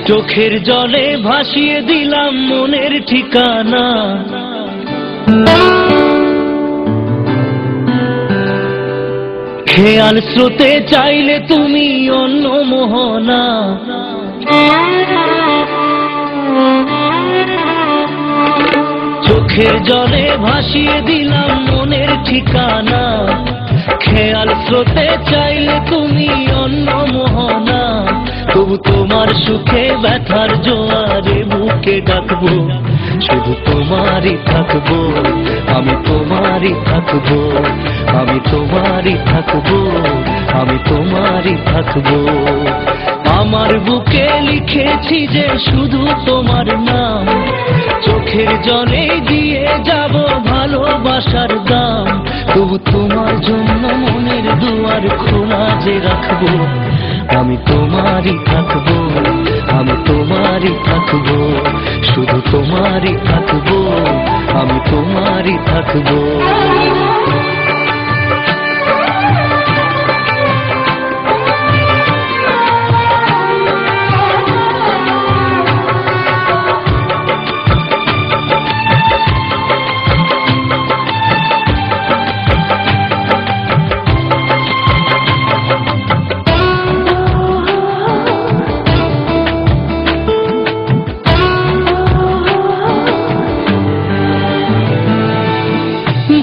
চোখের জলে ভাসিয়ে দিলাম মনের ঠিকানা। খেয়াল স্রোতে চাইলে তুমি অন্য মোহনা। চোখের জলে ভাসিয়ে দিলাম মনের ঠিকানা। খেয়াল স্রোতে চাইলে তুমি অন্য মোহনা। তবু তোমার সুখে ব্যথার জোয়ারে বুকে ডাকবো, শুধু তোমারই থাকবো, আমি তোমারই থাকবো, আমি তোমারই থাকবো, আমি তোমারই থাকবো। আমার বুকে লিখেছি যে শুধু তোমার নাম, চোখের জলে দিয়ে যাব ভালোবাসার দাম। তবু তোমার জন্য মনের দুয়ার খোলা যে রাখবো, আমি তোমারই থাকবো, আমি তোমারই থাকবো, শুধু তোমারই থাকবো, আমি তোমারই থাকবো।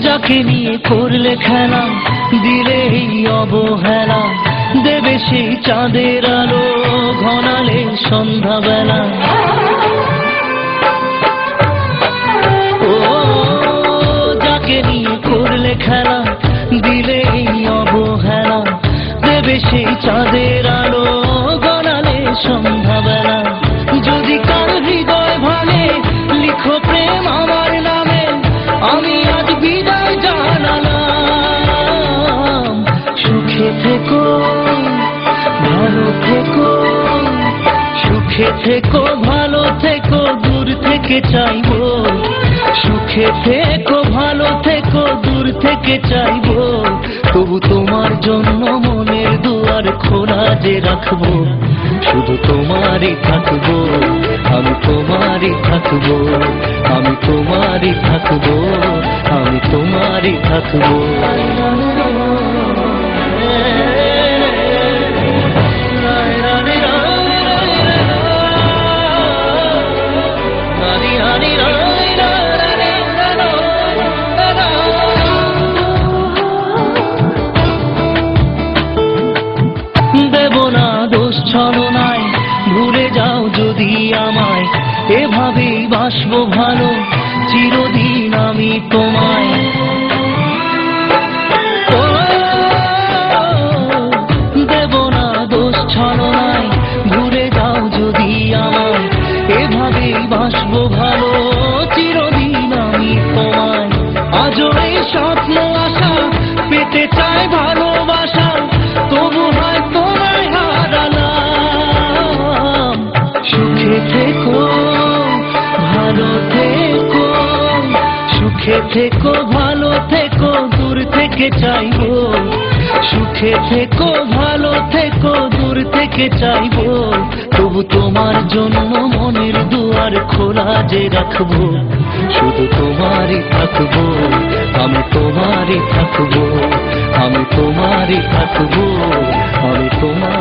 যাকে নিয়ে করলে খেলা, দিলে এই অবহেলা, দেবে সেই চাঁদের আলো ঘনালে সন্ধ্যাবেলা। ও যাকে নিয়ে করলে খেলা, দিলে এই অবহেলা, দেবে সেই চাঁদের আলো ঘনালে সন্ধ্যাবেলা। যদি কার হৃদয় ভালে লিখো প্রেম আমার নামে, আমি আজ বিদায় জানালাম। সুখে থেকো, ভালো থেকো, সুখে থেকো, ভালো থেকো, দূর থেকে চাইবো। সুখে থেকো, ভালো থেকো, দূর থেকে চাইবো। তবু তোমার জন্য মনের দুয়ার খোলা যে রাখবো, শুধু তোমারই থাকবো, আমি তোমারই থাকবো, আমি তোমারই থাকবো, আমি তোমারই থাকবো। দেব না দোষ ছলনায়, ভুলে যাও যদি আমায়, এভাবেই বাসবো ভালো চিরদিন আমি তোমায়। দেব না দোষ ছলনায়, ভুলে যাও যদি আমায়, এভাবেই বাসবো ভালো চিরদিন আমি তোমায়। আজও এই স্বপ্ন আশা পেতে চাই ভালোবাসা, তবু হয় তোমায় হারালাম। সুখে থেকো, ভালো থেকো, সুখে থেকো, ভালো থেকো, দূর থেকে চাইবো। সুখে থেকো, ভালো থেকো, দূর থেকে চাইবো। তবু তোমার জন্য মনের দুয়ার খোলা যে রাখবো, শুধু তোমারই থাকবো, আমি তোমারই থাকবো, আমি তোমারই থাকবো, আমি তোমার